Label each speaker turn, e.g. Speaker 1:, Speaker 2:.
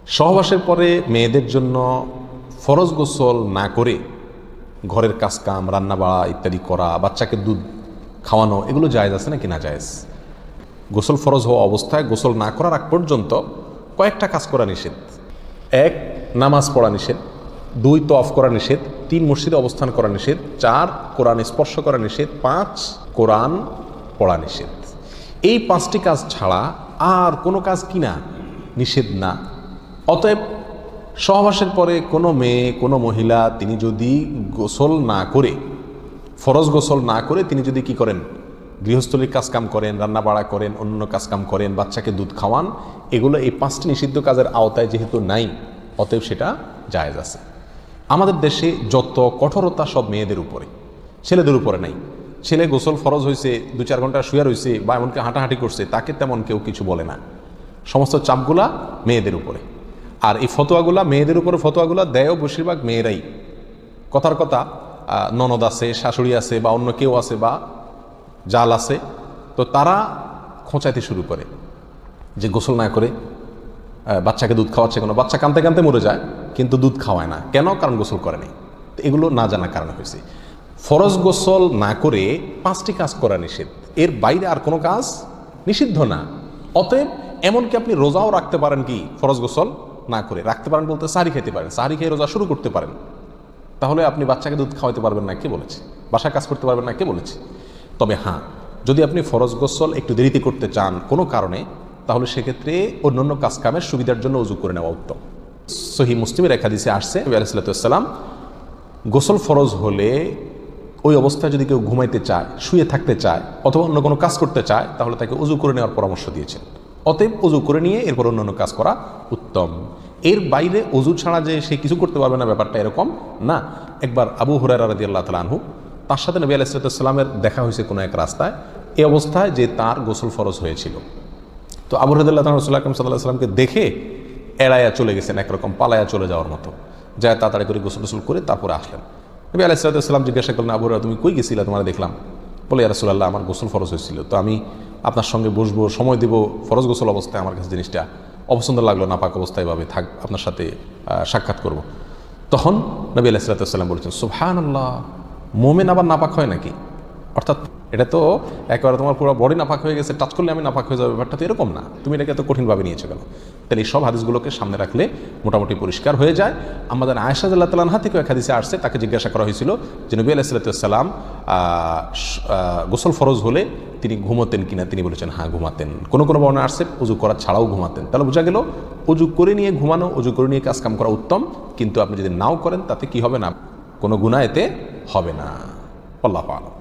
Speaker 1: সহবাসের পরে মেয়েদের জন্য ফরজ গোসল না করে ঘরের কাজকাম, রান্না বাড়া ইত্যাদি করা, বাচ্চাকে দুধ খাওয়ানো, এগুলো জায়েজ আছে নাকি না জায়েজ? গোসল ফরজ হওয়া অবস্থায় গোসল না করার আগ পর্যন্ত কয়েকটা কাজ করা নিষেধ। 1, নামাজ পড়া নিষেধ। 2, তওয়াফ করা নিষেধ। 3, মসজিদে অবস্থান করা নিষেধ। 4, কোরআন স্পর্শ করা নিষেধ। 5, কোরআন পড়া নিষেধ। এই 5টি কাজ ছাড়া আর কোনো কাজ কিনা নিষেধ না। অতএব সহবাসের পরে কোনো মেয়ে, কোনো মহিলা তিনি যদি গোসল না করে, ফরজ গোসল না করে তিনি যদি কি করেন, গৃহস্থলীর কাজকাম করেন, রান্না বাড়া করেন, অন্য কাজকাম করেন, বাচ্চাকে দুধ খাওয়ান, এগুলো এই 5টি নিষিদ্ধ কাজের আওতায় যেহেতু নাই, অতএব সেটা জায়েজ আছে। আমাদের দেশে যত কঠোরতা সব মেয়েদের উপরে, ছেলেদের উপরে নাই। ছেলে গোসল ফরজ হয়েছে, 2-4 ঘন্টা শুয়ে রয়েছে বা এমনকি হাঁটাহাঁটি করছে, তাকে তেমন কেউ কিছু বলে না। সমস্ত চাপগুলা মেয়েদের উপরে। আর এই ফতোয়াগুলা, মেয়েদের উপরে ফতোয়াগুলা দেয়ও বেশিরভাগ মেয়েরাই। কথার কথা, ননদ আছে, শাশুড়ি আছে বা অন্য কেউ আছে বা জাল আছে, তো তারা খোঁচাইতে শুরু করে যে গোসল না করে বাচ্চাকে দুধ খাওয়াচ্ছে, কোনো বাচ্চা কাঁদতে কাঁদতে মরে যায় কিন্তু দুধ খাওয়ায় না কেন? কারণ গোসল করে নাই। তো এগুলো না জানার কারণে হয়েছে। ফরজ গোসল না করে 5টি কাজ করা নিষেধ, এর বাইরে আর কোনো কাজ নিষিদ্ধ না। অতএব এমনকি আপনি রোজাও রাখতে পারেন, কি ফরজ গোসল না করে রাখতে পারেন বলতে সাহরি খেতে পারেন, সাহরি খেয়ে রোজা শুরু করতে পারেন। তাহলে আপনি বাচ্চাকে দুধ খাওয়াতে পারবেন না, কে বলেছে? বাসায় কাজ করতে পারবেন না, কে বলেছে? তবে হ্যাঁ, যদি আপনি ফরজ গোসল একটু দেরিতে করতে চান কোনো কারণে, তাহলে সেক্ষেত্রে অন্যান্য কাজ কামের সুবিধার জন্য ওযু করে নেওয়া উত্তম। সহিহ মুসলিমের এক হাদিসে আসছে, নবী আলাইহিস সালাম গোসল ফরজ হলে ওই অবস্থায় যদি কেউ ঘুমাইতে চায়, শুয়ে থাকতে চায় অথবা অন্য কোনো কাজ করতে চায়, তাহলে তাকে ওযু করে নেওয়ার পরামর্শ দিয়েছেন। অতএব ওযু করে নিয়ে এরপর অন্যান্য কাজ করা উত্তম। এর বাইরে ওযু ছাড়া যে সে কিছু করতে পারবে না, ব্যাপারটা এরকম না। একবার আবু হুরায়রা রাদিয়াল্লাহু তাআলা আনহু, তার সাথে নবী আলাইহিস সালামের দেখা হয়েছে কোনো এক রাস্তায়, এই অবস্থায় যে তার গোসল ফরজ হয়েছিল। তো আবু হুরায়রা রাদিয়াল্লাহু তাআলা রাসূলুল্লাহ সাল্লাল্লাহু আলাইহি ওয়াসাল্লামকে দেখে এড়াইয়া চলে গেছেন, একরকম পালায়া চলে যাওয়ার মতো, যায় তাড়াতাড়ি করে গোসল করে তারপরে আসলেন। নবী আলাইহিস সালাম জিজ্ঞাসা করলেন, আবু হুরায়রা তুমি কই গেছিলা, তোমার দেখলাম? বলে, ইয়া রাসূলুল্লাহ, আমার গোসল ফরজ হয়েছিল, তো আমি আপনার সঙ্গে বসবো, সময় দেব, ফরজ গোসল অবস্থায় আমার কাছে জিনিসটা অপছন্দ লাগলো, নাপাক অবস্থায় ভাবে থাক, আপনার সাথে সাক্ষাৎ করব। তখন নবী আলাইহিস সালাম বলেছেন, সুবহানাল্লাহ, মোমেন আবার নাপাক হয় নাকি? অর্থাৎ এটা তো একেবারে তোমার পুরো বডি নাপাক হয়ে গেছে, টাচ করলে আমি নাপাক হয়ে যাবে, ব্যাপারটা তো এরকম না, তুমি এটাকে এত কঠিনভাবে নিয়েছো কেন? তাহলে এই সব হাদিসগুলোকে সামনে রাখলে মোটামুটি পরিষ্কার হয়ে যায়। আমাদের আয়েশা রাদিয়াল্লাহু তাআলা আনহা থেকে এক হাদিসে আসছে, তাকে জিজ্ঞাসা করা হয়েছিল যে নবী আলাইহিস সালাম গোসল ফরজ হলে তিনি ঘুমোতেন কিনা, তিনি বলেছেন হ্যাঁ ঘুমাতেন। কোনো কোনো বর্ণনা আসছে ওযু করা ছাড়াও ঘুমাতেন। তাহলে বোঝা গেল ওযু করে নিয়ে ঘুমানো, ওযু করে নিয়ে কাজ কাম করা উত্তম, কিন্তু আপনি যদি নাও করেন তাতে কি হবে না, কোনো গুনাহ এতে হবে না। আল্লাহু আ'লাম।